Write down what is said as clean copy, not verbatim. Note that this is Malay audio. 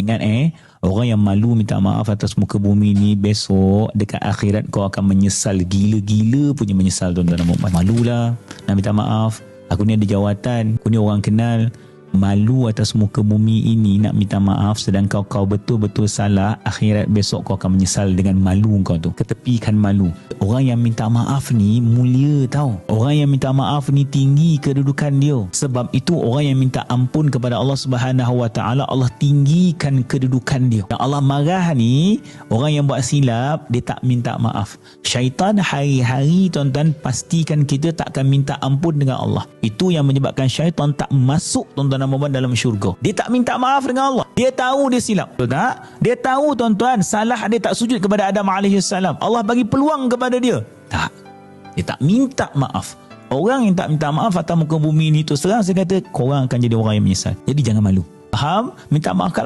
Ingat orang yang malu minta maaf atas muka bumi ni, besok dekat akhirat kau akan menyesal, gila-gila punya menyesal tuan-tuan dan puan-puan. Malulah nak minta maaf. Aku ni ada jawatan, aku ni orang kenal. Malu atas muka bumi ini nak minta maaf, sedangkan kau betul-betul salah, akhirat besok kau akan menyesal dengan malu kau tu. Ketepikan malu. Orang yang minta maaf ni mulia tau. Orang yang minta maaf ni tinggi kedudukan dia. Sebab itu orang yang minta ampun kepada Allah Subhanahu Wa Taala, Allah tinggikan kedudukan dia. Yang Allah marah ni orang yang buat silap, dia tak minta maaf. Syaitan hari-hari tuan-tuan pastikan kita tak akan minta ampun dengan Allah. Itu yang menyebabkan syaitan tak masuk tuan-tuan dan puan-puan dalam syurga. Dia tak minta maaf dengan Allah. Dia tahu dia silap. Betul tak? Dia tahu tuan-tuan salah dia tak sujud kepada Adam AS. Allah bagi peluang kepada dia. Tak. Dia tak minta maaf. Orang yang tak minta maaf atas muka bumi ni, tu serang saya kata korang akan jadi orang yang menyesal. Jadi jangan malu. Faham? Minta maaf kat